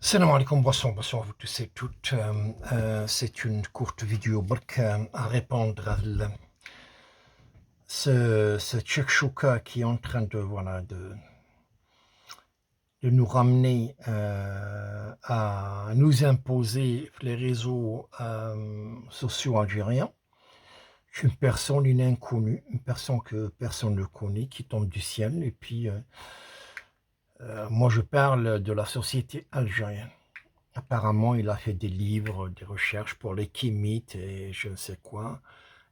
Salam alaikum, bonsoir à vous tous et toutes. C'est une courte vidéo à répondre à ce tchèque qui est en train de nous ramener à nous imposer les réseaux sociaux algériens. Une personne, une inconnue, une personne que personne ne connaît, qui tombe du ciel. Et puis, moi, je parle de la société algérienne. Apparemment, il a fait des livres, des recherches pour les kémites et je ne sais quoi,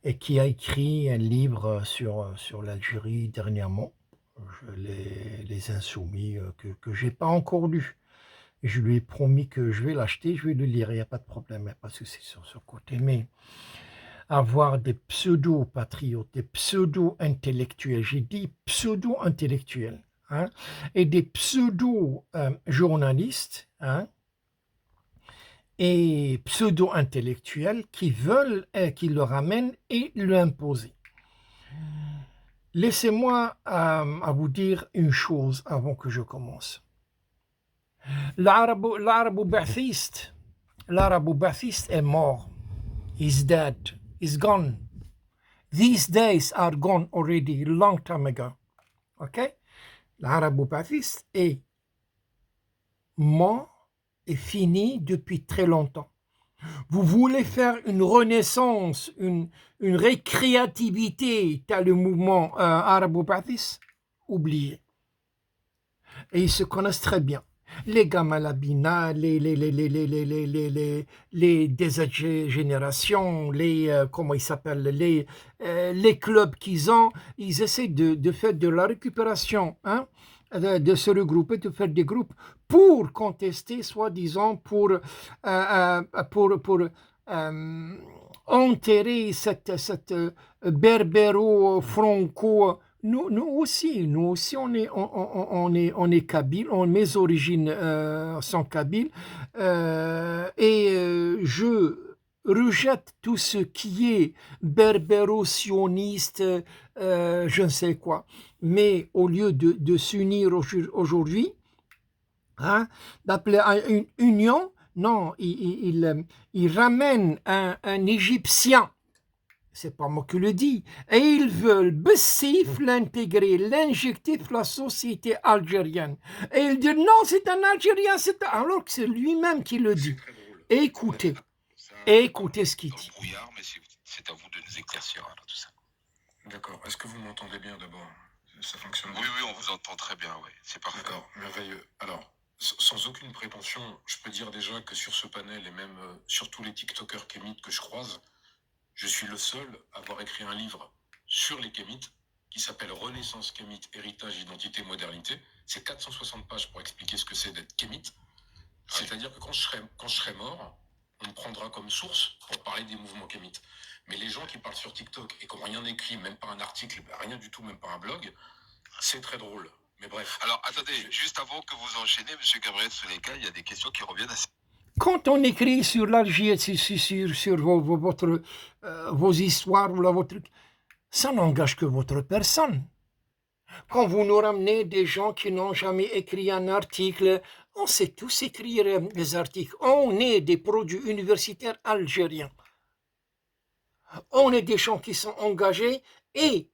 et qui a écrit un livre sur l'Algérie dernièrement. Les insoumis que je n'ai pas encore lu. Et je lui ai promis que je vais l'acheter, je vais le lire, il n'y a pas de problème, il n'y a pas de souci sur ce côté. Mais avoir des pseudo-patriotes, des pseudo-intellectuels, j'ai dit pseudo-intellectuels, hein, et des pseudo-journalistes, hein, et pseudo-intellectuels qui veulent qu'ils le ramènent et l'imposer. Laissez-moi à vous dire une chose avant que je commence. L'arabo-ba'thiste est mort. He's dead. He's gone. These days are gone already, a long time ago. OK? L'arabo-ba'thiste est mort et fini depuis très longtemps. Vous voulez faire une renaissance, une récréativité, tel le mouvement arabo-ba'thiste? Oubliez. Et ils se connaissent très bien. Les Gamalabina, les désagénérations, comment ils s'appellent, les clubs qu'ils ont, ils essaient de faire de la récupération, hein, de se regrouper, de faire des groupes pour contester, soi-disant, pour enterrer cette berbéro-franco. Nous aussi, on est kabyle, mes origines sont kabyles, et je rejette tout ce qui est berbéro-sioniste, je ne sais quoi. Mais au lieu de s'unir aujourd'hui, hein, d'appeler à une union, non, il ramène un Égyptien. C'est pas moi qui le dis. Et ils veulent Bessif l'intégrer, l'injecter dans la société algérienne. Et ils disent non, c'est un Algérien, alors que c'est lui-même qui le dit. Écoutez, écoutez ce qu'il dit. Mais c'est à vous de nous éclaircir alors, tout ça. D'accord. Est-ce que vous m'entendez bien d'abord? Ça fonctionne bien? Oui, on vous entend très bien, oui. C'est parfait. D'accord, merveilleux. Alors, sans aucune prétention, je peux dire déjà que sur ce panel et même sur tous les TikTokers kémites que je croise, je suis le seul à avoir écrit un livre sur les kémites qui s'appelle Renaissance kémite, héritage, identité, modernité. C'est 460 pages pour expliquer ce que c'est d'être kémite. C'est-à-dire que quand je serai mort, on me prendra comme source pour parler des mouvements kémites. Mais les gens qui parlent sur TikTok et qui n'ont rien écrit, même pas un article, rien du tout, même pas un blog, c'est très drôle. Mais bref. Alors, attendez, juste avant que vous enchaînez, M. Gabriel Souleka, il y a des questions qui reviennent assez... Quand on écrit sur l'Algérie, sur vos histoires, ça n'engage que votre personne. Quand vous nous ramenez des gens qui n'ont jamais écrit un article, on sait tous écrire des articles. On est des produits universitaires algériens. On est des gens qui sont engagés et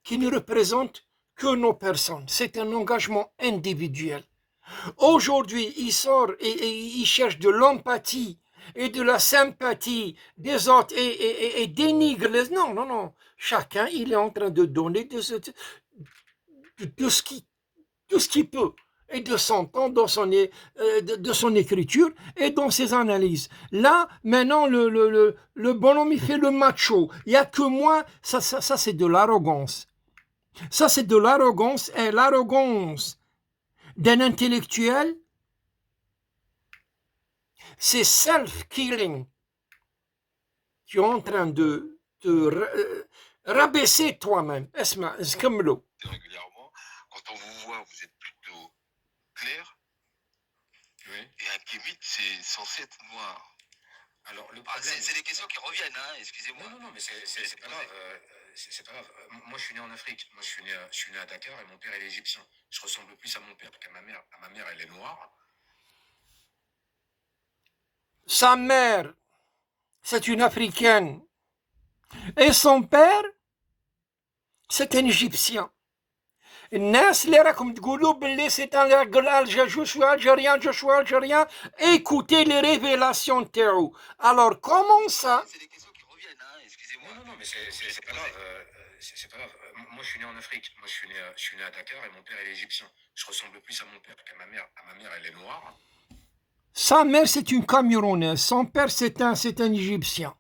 qui ne représentent que nos personnes. C'est un engagement individuel. Aujourd'hui, il sort et il cherche de l'empathie et de la sympathie des autres et dénigre les... Non. Chacun, il est en train de donner de ce qu'il peut et de son temps, de son écriture et dans ses analyses. Là, maintenant, le bonhomme, il fait le macho. Il n'y a que moi, ça c'est de l'arrogance. Ça, c'est de l'arrogance, et l'arrogance d'un intellectuel, c'est self-killing. Tu es en train de rabaisser toi-même. C'est comme l'eau. Régulièrement, quand on vous voit, vous êtes plutôt clair. Oui. Et un kémite, c'est censé être noir. Alors, le problème... c'est des questions qui reviennent, hein, excusez-moi. Non, mais c'est pas grave. C'est pas grave. Moi, je suis né en Afrique. Moi, je suis né à Dakar et mon père, il est égyptien. Je ressemble plus à mon père qu'à ma mère. Ma mère, elle est noire. sa mère, c'est une Africaine. Et son père, c'est un Égyptien. الناس اللي راكم تقولوا باللي سي جو شو الجيريان écoutez les révélations تاعو. Alors comment ça? C'est des questions qui reviennent, hein, excusez-moi. Non, mais c'est pas grave. C'est pas grave. Moi, je suis né en Afrique. Moi, je suis né à Dakar et mon père, il est égyptien. Je ressemble plus à mon père qu'à ma mère. À ma mère, elle est noire. Sa mère, c'est une Camerounaise. Son père, c'est un Égyptien.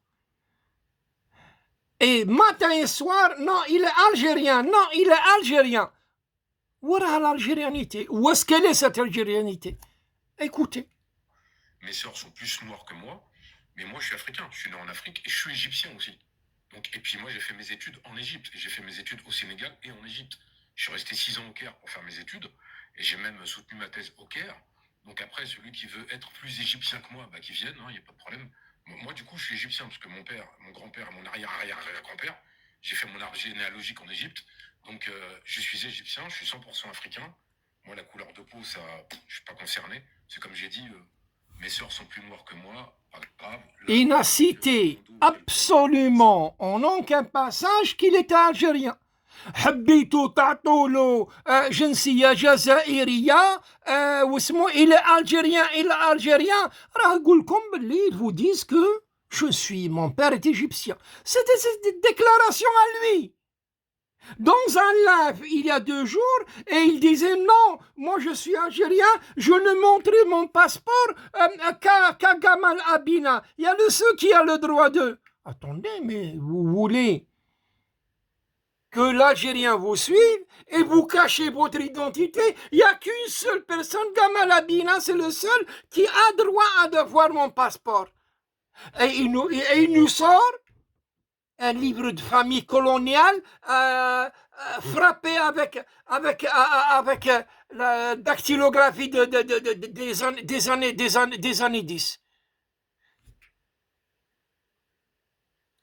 Et matin et soir, non, il est algérien. Non, il est algérien. Où est l'algérianité? Où est-ce qu'elle est cette algérianité? Écoutez. Mes sœurs sont plus noires que moi, mais moi je suis africain, je suis né en Afrique et je suis égyptien aussi. Donc, et puis moi j'ai fait mes études en Égypte, et j'ai fait mes études au Sénégal et en Égypte. Je suis resté 6 ans au Caire pour faire mes études, et j'ai même soutenu ma thèse au Caire. Donc après, celui qui veut être plus égyptien que moi, bah, qu'il vienne, il n'y a pas de problème. Moi du coup je suis égyptien, parce que mon père, mon grand-père, mon arrière-arrière-arrière-grand-père, j'ai fait mon arbre généalogique en Égypte. Donc je suis égyptien, je suis 100% africain. Moi la couleur de peau, ça, je suis pas concerné. C'est comme j'ai dit... mes sœurs sont plus noires que moi, pas grave. Il n'a cité absolument en aucun passage qu'il était algérien. حبيتوا تعطوا له جنسيه جزائريه واسمه il est algérien راه نقول لكم باللي ils vous disent que je suis mon père est égyptien. C'était cette déclaration à lui dans un live il y a 2 jours, et il disait non, moi je suis algérien, je ne montrerai mon passeport qu'à Gamal Abina. Il y a le seul qui a le droit de... Attendez, mais vous voulez que l'Algérien vous suive et vous cachez votre identité? Il n'y a qu'une seule personne, Gamal Abina, c'est le seul qui a droit à avoir mon passeport. Et il nous sort un livre de famille coloniale frappé avec la dactylographie des années 10.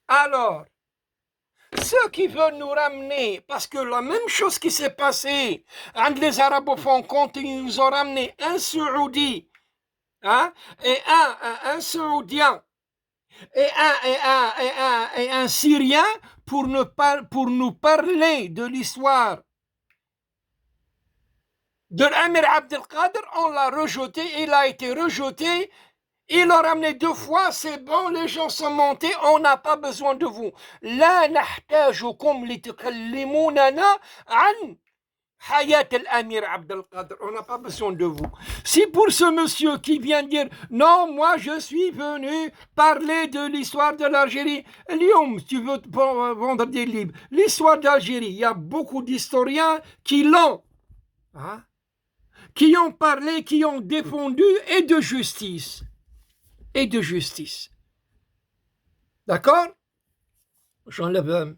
Alors, ceux qui veulent nous ramener, parce que la même chose qui s'est passée, les arabophones, quand ils nous ont ramené un Saoudi, hein, et un Saoudien, et un Syrien pour nous parler de l'histoire de l'Amir Abdelkader, on l'a rejeté, il a été rejeté, il l'a ramené 2 fois, c'est bon, les gens sont montés, on n'a pas besoin de vous. لا نحتاجكم لتكلموننا عن حياة الأمير عبد القادر, on n'a pas besoin de vous. Si pour ce monsieur qui vient dire non, moi je suis venu parler de l'histoire de l'Algérie, Lyon, tu veux vendre des livres, l'histoire d'Algérie, il y a beaucoup d'historiens qui l'ont, hein, qui ont parlé, qui ont défendu, et de justice. D'accord? J'enlève.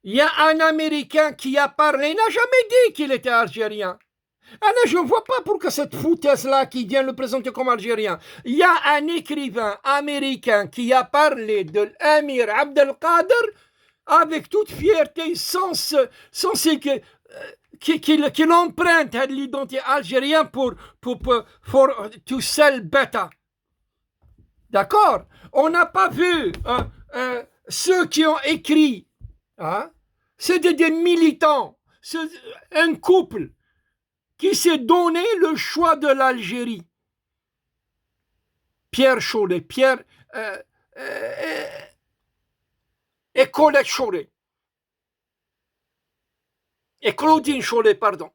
Il y a un Américain qui a parlé, il n'a jamais dit qu'il était algérien. Alors, je ne vois pas pourquoi cette foutaise-là qui vient le présenter comme algérien. Il y a un écrivain américain qui a parlé de l'Amir Abdelkader avec toute fierté, sans qu'il emprunte à l'identité algérienne pour to sell better. D'accord? On n'a pas vu ceux qui ont écrit. Hein? C'est des militants. C'est un couple qui s'est donné le choix de l'Algérie. Pierre Chollet, et Colette Chollet. Et Claudine Chollet, pardon.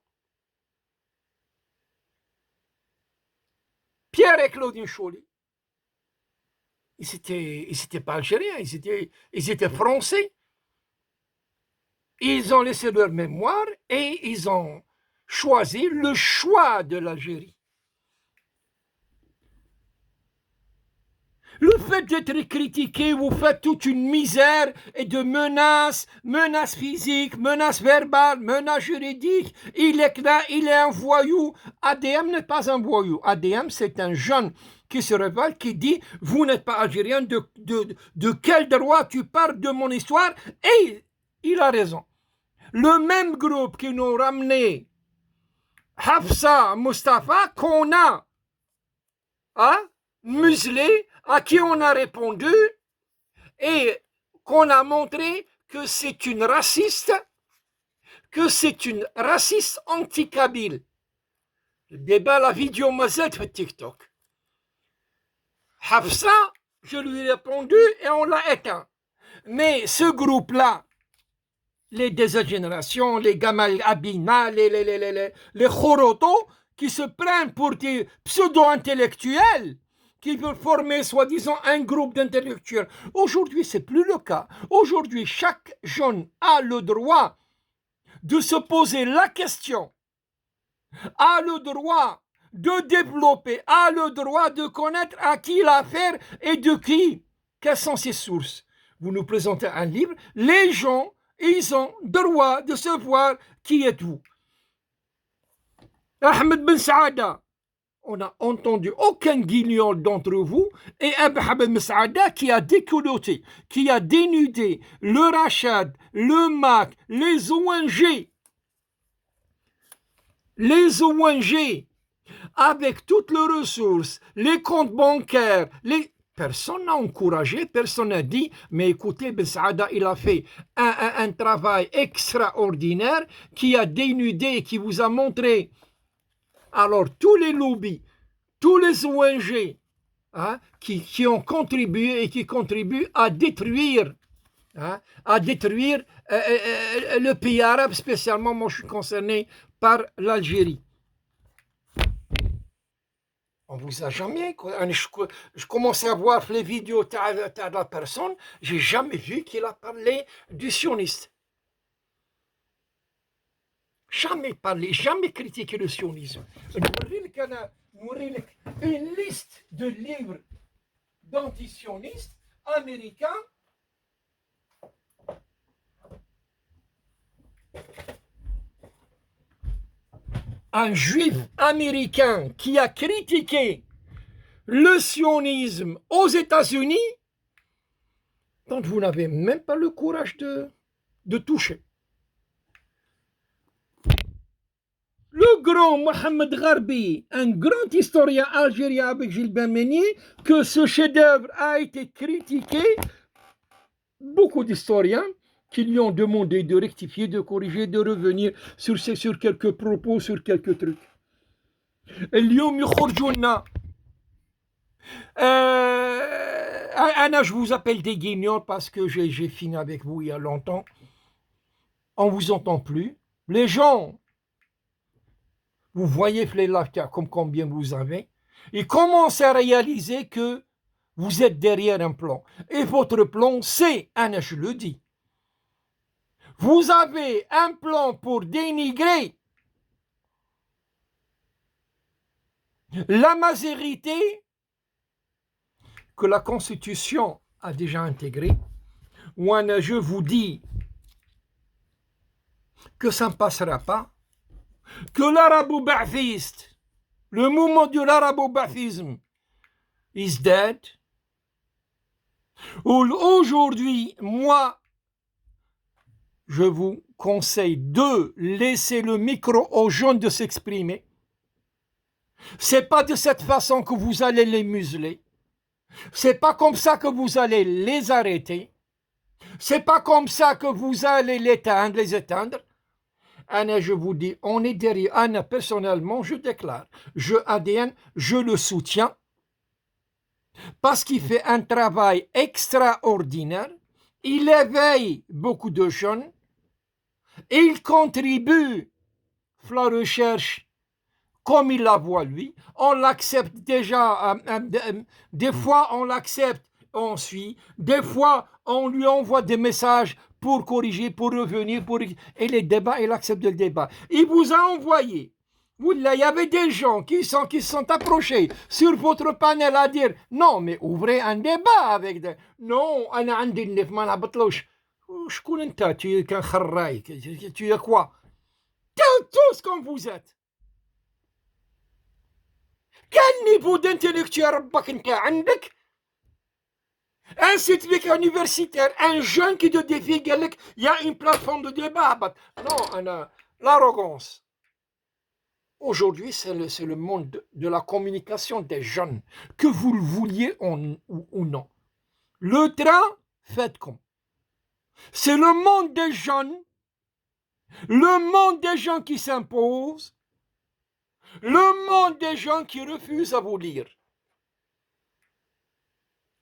Pierre et Claudine Chollet. Ils n'étaient pas algériens, ils étaient français. Ils ont laissé leur mémoire et ils ont choisi le choix de l'Algérie. Le fait d'être critiqué, vous faites toute une misère et de menaces physiques, menaces verbales, menaces juridiques. Il est là, il est un voyou. ADM n'est pas un voyou. ADM, c'est un jeune qui se révèle, qui dit « Vous n'êtes pas algérien, de quel droit tu parles de mon histoire ?» Et il a raison. Le même groupe qui nous ramenait Hafsa Mustafa qu'on a muselé, à qui on a répondu et qu'on a montré que c'est une raciste, anti-kabyle. Le débat, la vidéo mazette sur TikTok. Hafsa, je lui ai répondu et on l'a éteint. Mais ce groupe-là, les désagénérations, les Gamal Abina, les Khoroto, qui se prennent pour des pseudo-intellectuels, qui veulent former soi-disant un groupe d'intellectuels. Aujourd'hui, ce n'est plus le cas. Aujourd'hui, chaque jeune a le droit de se poser la question, a le droit de développer, a le droit de connaître à qui il a affaire et de qui. Quelles sont ses sources? Vous nous présentez un livre, les gens, ils ont droit de savoir qui êtes-vous. Ahmed Ben Saada, on n'a entendu aucun guignol d'entre vous, et Ahmed Ben Saada qui a déculotté, qui a dénudé le Rachad, le MAC, les ONG, avec toutes leurs ressources, les comptes bancaires, personne n'a encouragé, personne n'a dit, mais écoutez, Ben Saada, il a fait un travail extraordinaire qui a dénudé, qui vous a montré. Alors, tous les lobbies, tous les ONG qui ont contribué et qui contribuent à détruire le pays arabe, spécialement, moi je suis concerné par l'Algérie. On vous a jamais, je commençais à voir les vidéos de la personne, j'ai jamais vu qu'il a parlé du sioniste. Jamais parlé, jamais critiqué le sionisme. Une liste de livres d'antisionistes américains un juif américain qui a critiqué le sionisme aux États-Unis, dont vous n'avez même pas le courage de toucher. Le grand Mohamed Gharbi, un grand historien algérien avec Gilbert Meunier, que ce chef-d'œuvre a été critiqué, beaucoup d'historiens qui lui ont demandé de rectifier, de corriger, de revenir sur quelques propos, sur quelques trucs. اليوم يخرجونا je vous appelle des guignols parce que j'ai fini avec vous il y a longtemps. On vous entend plus. Les gens, vous voyez comme combien vous avez, ils commencent à réaliser que vous êtes derrière un plan. Et votre plan, c'est, je le dis, vous avez un plan pour dénigrer la majorité que la Constitution a déjà intégrée. Je vous dis que ça ne passera pas, que l'arabo-ba'thiste, le mouvement de l'arabo-ba'thisme is dead. Aujourd'hui, moi, je vous conseille de laisser le micro aux jeunes de s'exprimer. C'est pas de cette façon que vous allez les museler. C'est pas comme ça que vous allez les arrêter. C'est pas comme ça que vous allez les éteindre. Anna, je vous dis, on est derrière. Anna, personnellement, je déclare, ADN, je le soutiens parce qu'il fait un travail extraordinaire. Il éveille beaucoup de jeunes et il contribue à la recherche comme il la voit lui. On l'accepte déjà, des fois on l'accepte, on suit, des fois on lui envoie des messages pour corriger, pour revenir, et les débats, il accepte le débat. Il vous a envoyé. Il y avait des gens qui sont approchés sur votre panel à dire non, mais ouvrez un débat avec des. Non, tu es quoi? Tous comme vous êtes. Quel niveau d'intellectuel عندك un certificat universitaire, un jeune qui te défie, il y a une plateforme de débat. Non, l'arrogance. Aujourd'hui, c'est le monde de la communication des jeunes, que vous le vouliez ou non. Le train, faites comme. C'est le monde des jeunes, le monde des gens qui s'imposent, le monde des gens qui refusent à vous lire.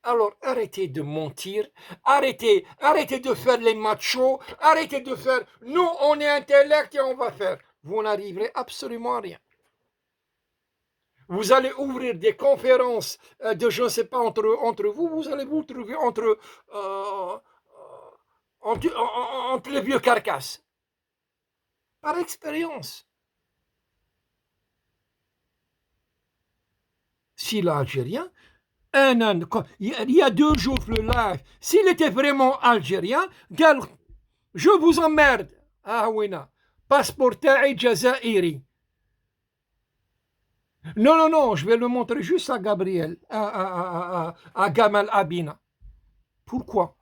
Alors arrêtez de mentir, arrêtez de faire les machos, arrêtez de faire « nous on est intellect et on va faire ». Vous n'arriverez absolument à rien. Vous allez ouvrir des conférences de je ne sais pas entre vous, vous allez vous trouver entre les vieux carcasses. Par expérience. Si l'Algérien, il y a 2 jours le live, s'il était vraiment algérien, je vous emmerde. Ah oui, passeport ta'i jazairi. Non, je vais le montrer juste à Gabriel, à Gamal Abina. Pourquoi?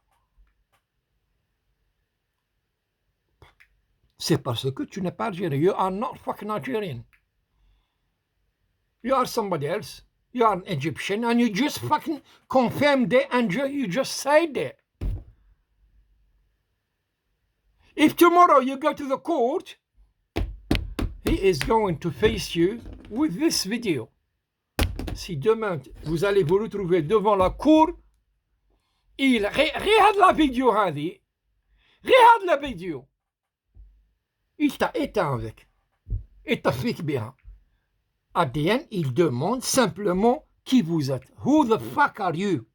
C'est parce que tu n'es pas algérien. You are not fucking Algerian. You are somebody else. You are an Egyptian and you just fucking confirmed it and you just said it. If tomorrow you go to the court, he is going to face you with this video. Si demain vous allez vous retrouver devant la cour, regarde la vidéo هذه, regarde la vidéo. Il t'a éteint avec. Et t'a fait bien. At the end, il demande simplement qui vous êtes. Who the fuck are you?